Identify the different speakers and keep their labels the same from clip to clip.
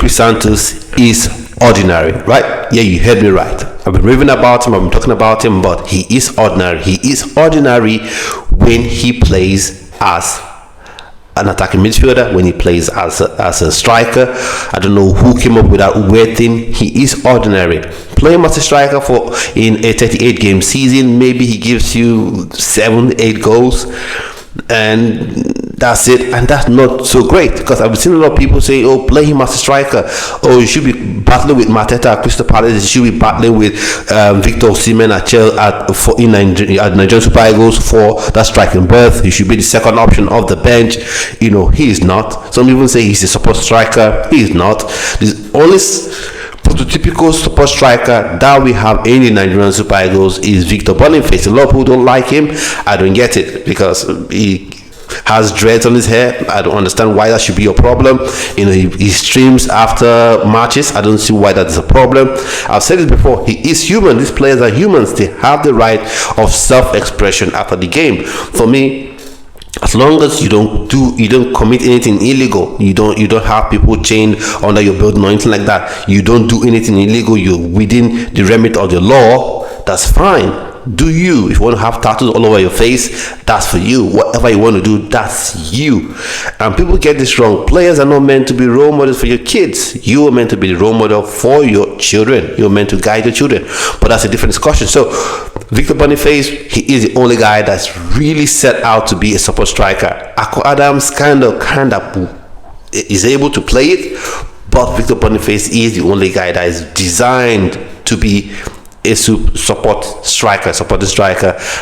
Speaker 1: Chrisantus is ordinary, right? Yeah, you heard me right. I've been raving about him, I've been talking about him, but he is ordinary. He is ordinary when he plays as an attacking midfielder, when he plays as a striker. I don't know who came up with that weird thing. He is ordinary. Play him as a striker for in a 38 game season, maybe he gives you 7-8 goals, and that's it, and that's not so great, because I've seen a lot of people say, oh, play him as a striker, oh, you should be battling with Mateta at Crystal Palace, you should be battling with Victor Osimhen at Nigerian Super Eagles for that striking berth. He should be the second option off the bench. You know, he is not. Some even say he's a support striker. He is not. The only prototypical support striker that we have in the Nigerian Super Eagles is Victor Boniface. A lot of people don't like him. I don't get it, because he has dreads on his hair. I don't understand why that should be a problem. You know, he streams after matches. I don't see why that is a problem. I've said it before, he is human. These players are humans. They have the right of self-expression after the game. For me, as long as you don't commit anything illegal, you don't have people chained under your building or anything like that, you don't do anything illegal, you're within the remit of the law, that's fine. Do you. If you want to have tattoos all over your face, that's for you. Whatever you want to do, that's you. And people get this wrong. Players are not meant to be role models for your kids. You are meant to be the role model for your children. You're meant to guide your children. But that's a different discussion. So Victor Boniface, he is the only guy that's really set out to be a support striker. Akko Adams kind of is able to play it, but Victor Boniface is the only guy that is designed to be a supporting striker,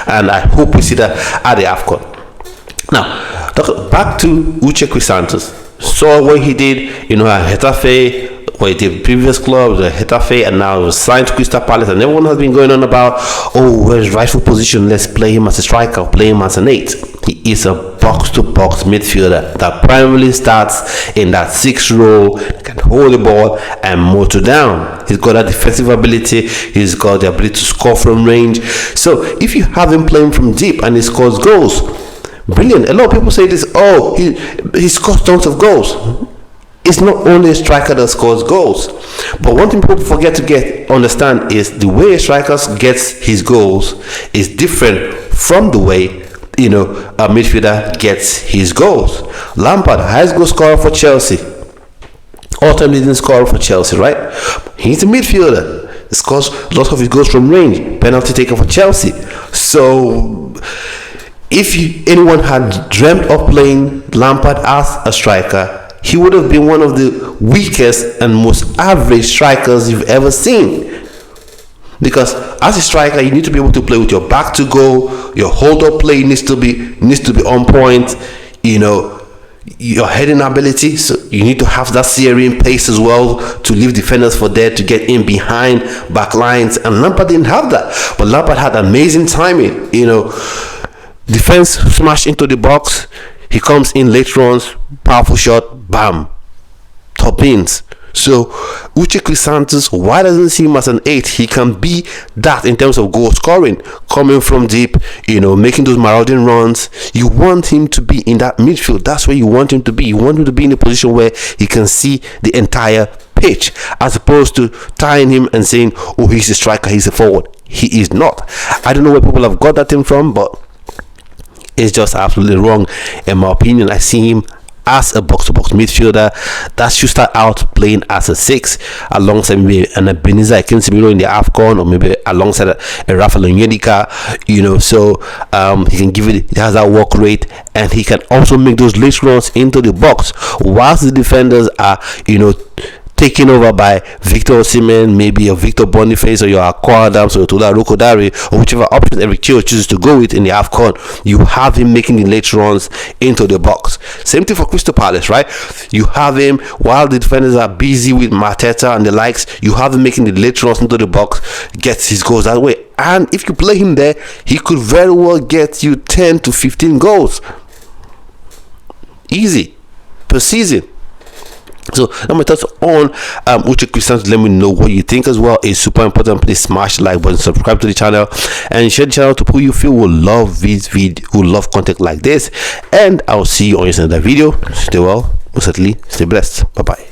Speaker 1: and I hope we see that at the AFCON. Now, back to Uche Chrisantus. Saw what he did, at Getafe, what he did previous clubs, Getafe, and now he was signed to Crystal Palace, and everyone has been going on about, where's his rightful position? Let's play him as a striker, play him as an 8. He is a box-to-box midfielder that primarily starts in that 6 role, can hold the ball and motor down. He's got that defensive ability, he's got the ability to score from range. So if you have him playing from deep and he scores goals, brilliant. A lot of people say this, he scores tons of goals. It's not only a striker that scores goals, but one thing people forget to understand is the way a striker gets his goals is different from the way a midfielder gets his goals. Lampard, highest goal scorer for Chelsea, all-time leading scorer for Chelsea, right? He's a midfielder. He scores lots of his goals from range, penalty taker for Chelsea. So if anyone had dreamt of playing Lampard as a striker, he would have been one of the weakest and most average strikers you've ever seen. Because as a striker, you need to be able to play with your back to goal. Your hold-up play needs to be on point. Your heading ability, so you need to have that searing pace as well to leave defenders for there to get in behind back lines. And Lampard didn't have that, but Lampard had amazing timing. Defense smash into the box. He comes in late runs, powerful shot, bam, top bins. So Uche Chrisantus, why doesn't he see him as an 8? He can be that in terms of goal scoring, coming from deep, making those marauding runs. You want him to be in that midfield. That's where you want him to be. You want him to be in a position where he can see the entire pitch, as opposed to tying him and saying, he's a striker, he's a forward. He is not. I don't know where people have got that thing from, but it's just absolutely wrong in my opinion. I see him as a box-to-box midfielder that should start out playing as a 6 alongside maybe an Ebenezer Akinsimiro in the AFCON, or maybe alongside a Rafael Onyedika, so he can give it, he has that work rate, and he can also make those late runs into the box whilst the defenders are taken over by Victor Osimhen, maybe your Victor Boniface, or your Akko Adams, or Tola Rokodare, or whichever option Eric Chio chooses to go with in the AFCON. You have him making the late runs into the box. Same thing for Crystal Palace, right? You have him while the defenders are busy with Mateta and the likes. You have him making the late runs into the box, gets his goals that way. And if you play him there, he could very well get you 10 to 15 goals. Easy per season. So now my thoughts on Uche Chrisantus. Let me know what you think as well. It's super important. Please smash the like button, subscribe to the channel, and share the channel to people you feel will love this video, who love content like this. And I'll see you on your another video. Stay well, most certainly stay blessed. Bye bye.